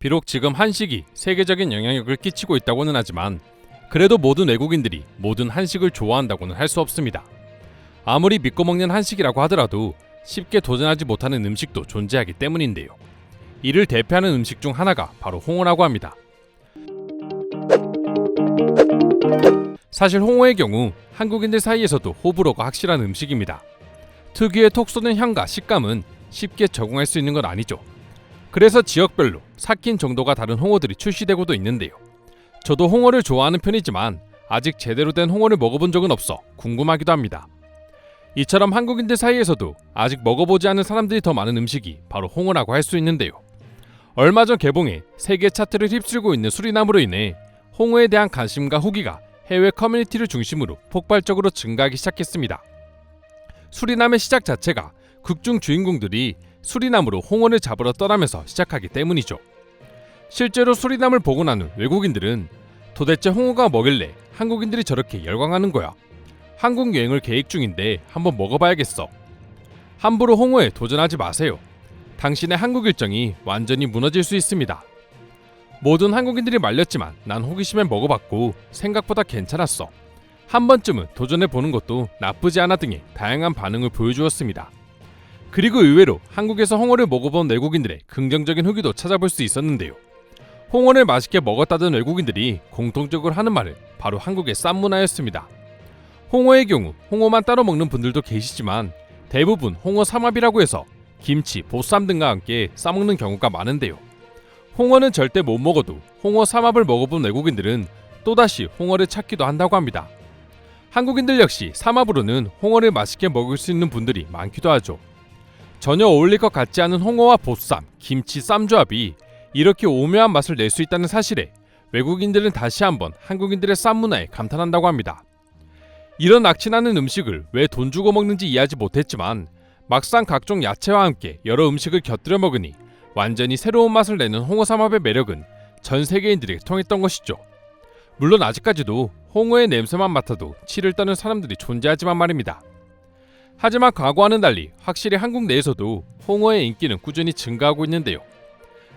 비록 지금 한식이 세계적인 영향력을 끼치고 있다고는 하지만 그래도 모든 외국인들이 모든 한식을 좋아한다고는 할 수 없습니다. 아무리 믿고 먹는 한식이라고 하더라도 쉽게 도전하지 못하는 음식도 존재하기 때문인데요. 이를 대표하는 음식 중 하나가 바로 홍어라고 합니다. 사실 홍어의 경우 한국인들 사이에서도 호불호가 확실한 음식입니다. 특유의 톡 쏘는 향과 식감은 쉽게 적응할 수 있는 건 아니죠. 그래서 지역별로 삭힌 정도가 다른 홍어들이 출시되고도 있는데요. 저도 홍어를 좋아하는 편이지만 아직 제대로 된 홍어를 먹어본 적은 없어 궁금하기도 합니다. 이처럼 한국인들 사이에서도 아직 먹어보지 않은 사람들이 더 많은 음식이 바로 홍어라고 할 수 있는데요. 얼마 전 개봉해 세계 차트를 휩쓸고 있는 수리남으로 인해 홍어에 대한 관심과 후기가 해외 커뮤니티를 중심으로 폭발적으로 증가하기 시작했습니다. 수리남의 시작 자체가 극중 주인공들이 수리남으로 홍어를 잡으러 떠나면서 시작하기 때문이죠. 실제로 수리남을 보고 난 후 외국인들은 도대체 홍어가 뭐길래 한국인들이 저렇게 열광하는 거야? 한국 여행을 계획 중인데 한번 먹어봐야겠어. 함부로 홍어에 도전하지 마세요. 당신의 한국 일정이 완전히 무너질 수 있습니다. 모든 한국인들이 말렸지만 난 호기심에 먹어봤고 생각보다 괜찮았어. 한 번쯤은 도전해보는 것도 나쁘지 않아 등의 다양한 반응을 보여주었습니다. 그리고 의외로 한국에서 홍어를 먹어본 외국인들의 긍정적인 후기도 찾아볼 수 있었는데요. 홍어를 맛있게 먹었다던 외국인들이 공통적으로 하는 말은 바로 한국의 쌈 문화였습니다. 홍어의 경우 홍어만 따로 먹는 분들도 계시지만 대부분 홍어 삼합이라고 해서 김치, 보쌈 등과 함께 싸먹는 경우가 많은데요. 홍어는 절대 못 먹어도 홍어 삼합을 먹어본 외국인들은 또다시 홍어를 찾기도 한다고 합니다. 한국인들 역시 삼합으로는 홍어를 맛있게 먹을 수 있는 분들이 많기도 하죠. 전혀 어울릴 것 같지 않은 홍어와 보쌈, 김치, 쌈 조합이 이렇게 오묘한 맛을 낼 수 있다는 사실에 외국인들은 다시 한번 한국인들의 쌈 문화에 감탄한다고 합니다. 이런 악취나는 음식을 왜 돈 주고 먹는지 이해하지 못했지만 막상 각종 야채와 함께 여러 음식을 곁들여 먹으니 완전히 새로운 맛을 내는 홍어 삼합의 매력은 전 세계인들에게 통했던 것이죠. 물론 아직까지도 홍어의 냄새만 맡아도 치를 떠는 사람들이 존재하지만 말입니다. 하지만 과거와는 달리 확실히 한국 내에서도 홍어의 인기는 꾸준히 증가하고 있는데요.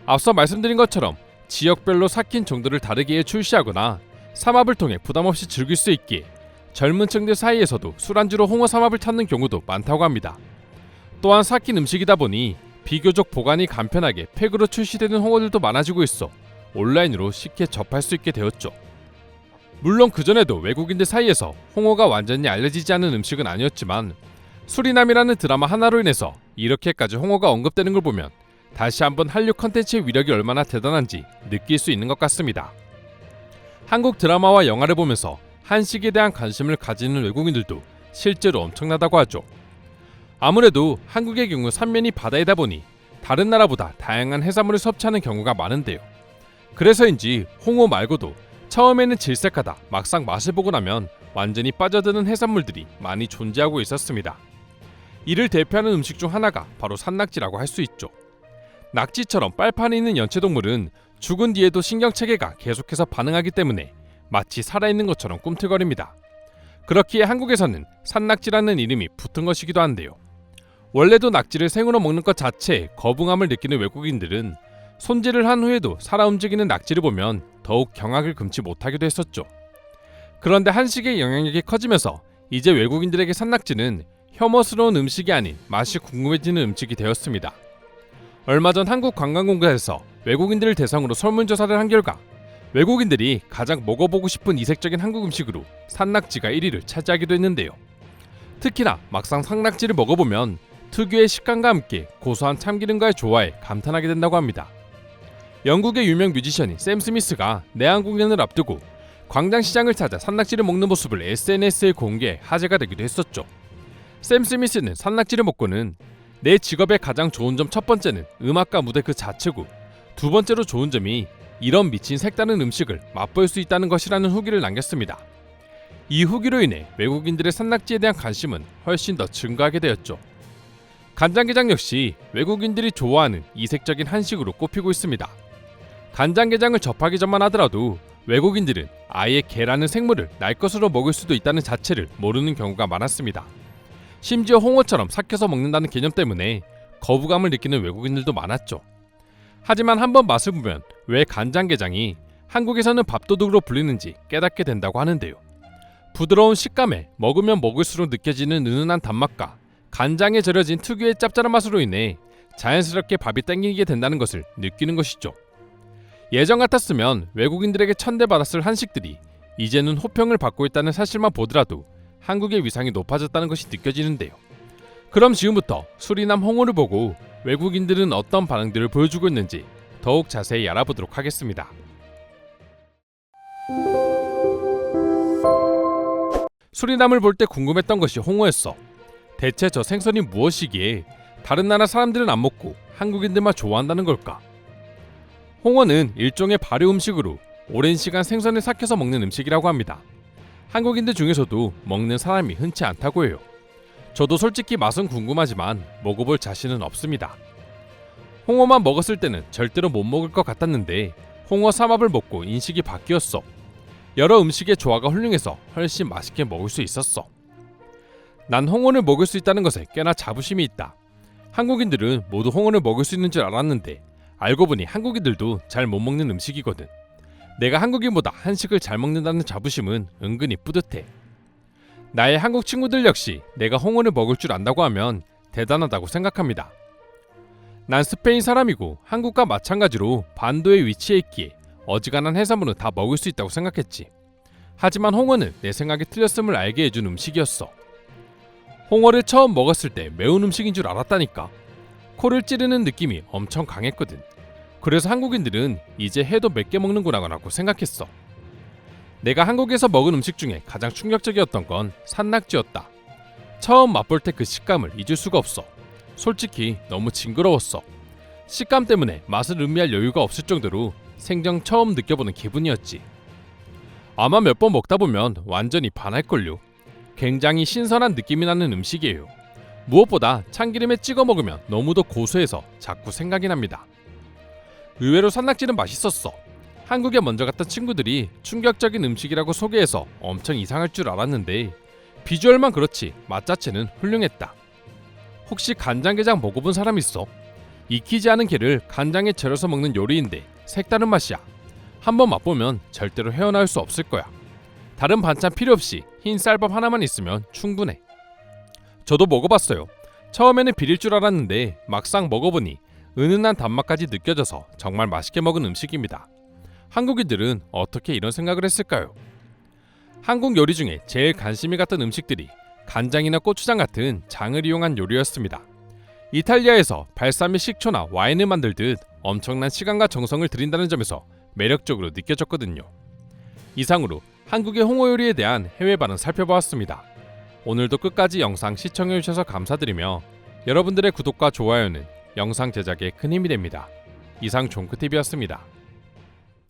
앞서 말씀드린 것처럼 지역별로 삭힌 정도를 다르게 출시하거나 삼합을 통해 부담없이 즐길 수 있기에 젊은 층들 사이에서도 술안주로 홍어 삼합을 찾는 경우도 많다고 합니다. 또한 삭힌 음식이다 보니 비교적 보관이 간편하게 팩으로 출시되는 홍어들도 많아지고 있어 온라인으로 쉽게 접할 수 있게 되었죠. 물론 그전에도 외국인들 사이에서 홍어가 완전히 알려지지 않은 음식은 아니었지만 수리남이라는 드라마 하나로 인해서 이렇게까지 홍어가 언급되는 걸 보면 다시 한번 한류 컨텐츠의 위력이 얼마나 대단한지 느낄 수 있는 것 같습니다. 한국 드라마와 영화를 보면서 한식에 대한 관심을 가지는 외국인들도 실제로 엄청나다고 하죠. 아무래도 한국의 경우 삼면이 바다이다 보니 다른 나라보다 다양한 해산물을 섭취하는 경우가 많은데요. 그래서인지 홍어 말고도 처음에는 질색하다 막상 맛을 보고 나면 완전히 빠져드는 해산물들이 많이 존재하고 있었습니다. 이를 대표하는 음식 중 하나가 바로 산낙지라고 할 수 있죠. 낙지처럼 빨판이 있는 연체동물은 죽은 뒤에도 신경체계가 계속해서 반응하기 때문에 마치 살아있는 것처럼 꿈틀거립니다. 그렇기에 한국에서는 산낙지라는 이름이 붙은 것이기도 한데요. 원래도 낙지를 생으로 먹는 것 자체에 거부감을 느끼는 외국인들은 손질을 한 후에도 살아 움직이는 낙지를 보면 더욱 경악을 금치 못하기도 했었죠. 그런데 한식의 영향력이 커지면서 이제 외국인들에게 산낙지는 혐오스러운 음식이 아닌 맛이 궁금해지는 음식이 되었습니다. 얼마 전 한국관광공사에서 외국인들을 대상으로 설문조사를 한 결과 외국인들이 가장 먹어보고 싶은 이색적인 한국 음식으로 산낙지가 1위를 차지하기도 했는데요. 특히나 막상 산낙지를 먹어보면 특유의 식감과 함께 고소한 참기름과의 조화에 감탄하게 된다고 합니다. 영국의 유명 뮤지션인 샘 스미스가 내한 공연을 앞두고 광장시장을 찾아 산낙지를 먹는 모습을 SNS에 공개해 화제가 되기도 했었죠. 샘 스미스는 산낙지를 먹고는 내 직업의 가장 좋은 점 첫 번째는 음악과 무대 그 자체고 두 번째로 좋은 점이 이런 미친 색다른 음식을 맛볼 수 있다는 것이라는 후기를 남겼습니다. 이 후기로 인해 외국인들의 산낙지에 대한 관심은 훨씬 더 증가하게 되었죠. 간장게장 역시 외국인들이 좋아하는 이색적인 한식으로 꼽히고 있습니다. 간장게장을 접하기 전만 하더라도 외국인들은 아예 게라는 생물을 날 것으로 먹을 수도 있다는 자체를 모르는 경우가 많았습니다. 심지어 홍어처럼 삭혀서 먹는다는 개념 때문에 거부감을 느끼는 외국인들도 많았죠. 하지만 한번 맛을 보면 왜 간장게장이 한국에서는 밥도둑으로 불리는지 깨닫게 된다고 하는데요. 부드러운 식감에 먹으면 먹을수록 느껴지는 은은한 단맛과 간장에 절여진 특유의 짭짤한 맛으로 인해 자연스럽게 밥이 땡기게 된다는 것을 느끼는 것이죠. 예전 같았으면 외국인들에게 천대받았을 한식들이 이제는 호평을 받고 있다는 사실만 보더라도 한국의 위상이 높아졌다는 것이 느껴지는데요. 그럼 지금부터 수리남 홍어를 보고 외국인들은 어떤 반응들을 보여주고 있는지 더욱 자세히 알아보도록 하겠습니다. 수리남을 볼 때 궁금했던 것이 홍어였어. 대체 저 생선이 무엇이기에 다른 나라 사람들은 안 먹고 한국인들만 좋아한다는 걸까? 홍어는 일종의 발효 음식으로 오랜 시간 생선을 삭혀서 먹는 음식이라고 합니다. 한국인들 중에서도 먹는 사람이 흔치 않다고 해요. 저도 솔직히 맛은 궁금하지만 먹어볼 자신은 없습니다. 홍어만 먹었을 때는 절대로 못 먹을 것 같았는데 홍어 삼합을 먹고 인식이 바뀌었어. 여러 음식의 조화가 훌륭해서 훨씬 맛있게 먹을 수 있었어. 난 홍어를 먹을 수 있다는 것에 꽤나 자부심이 있다. 한국인들은 모두 홍어를 먹을 수 있는 줄 알았는데 알고 보니 한국인들도 잘 못 먹는 음식이거든. 내가 한국인보다 한식을 잘 먹는다는 자부심은 은근히 뿌듯해. 나의 한국 친구들 역시 내가 홍어를 먹을 줄 안다고 하면 대단하다고 생각합니다. 난 스페인 사람이고 한국과 마찬가지로 반도에 위치해 있기에 어지간한 해산물은 다 먹을 수 있다고 생각했지. 하지만 홍어는 내 생각이 틀렸음을 알게 해준 음식이었어. 홍어를 처음 먹었을 때 매운 음식인 줄 알았다니까. 코를 찌르는 느낌이 엄청 강했거든. 그래서 한국인들은 이제 해도 맵게 먹는구나 라고 생각했어. 내가 한국에서 먹은 음식 중에 가장 충격적이었던 건 산낙지였다. 처음 맛볼 때 그 식감을 잊을 수가 없어. 솔직히 너무 징그러웠어. 식감 때문에 맛을 음미할 여유가 없을 정도로 생전 처음 느껴보는 기분이었지. 아마 몇 번 먹다 보면 완전히 반할걸요. 굉장히 신선한 느낌이 나는 음식이에요. 무엇보다 참기름에 찍어 먹으면 너무도 고소해서 자꾸 생각이 납니다. 의외로 산낙지는 맛있었어. 한국에 먼저 갔던 친구들이 충격적인 음식이라고 소개해서 엄청 이상할 줄 알았는데 비주얼만 그렇지 맛 자체는 훌륭했다. 혹시 간장게장 먹어본 사람 있어? 익히지 않은 게를 간장에 절여서 먹는 요리인데 색다른 맛이야. 한번 맛보면 절대로 헤어나올 수 없을 거야. 다른 반찬 필요 없이 흰 쌀밥 하나만 있으면 충분해. 저도 먹어봤어요. 처음에는 비릴 줄 알았는데 막상 먹어보니 은은한 단맛까지 느껴져서 정말 맛있게 먹은 음식입니다. 한국인들은 어떻게 이런 생각을 했을까요? 한국 요리 중에 제일 관심이 갔던 음식들이 간장이나 고추장 같은 장을 이용한 요리였습니다. 이탈리아에서 발사믹 식초나 와인을 만들듯 엄청난 시간과 정성을 들인다는 점에서 매력적으로 느껴졌거든요. 이상으로 한국의 홍어 요리에 대한 해외 반응 살펴보았습니다. 오늘도 끝까지 영상 시청해주셔서 감사드리며 여러분들의 구독과 좋아요는 영상 제작에 큰 힘이 됩니다. 이상 종크TV였습니다.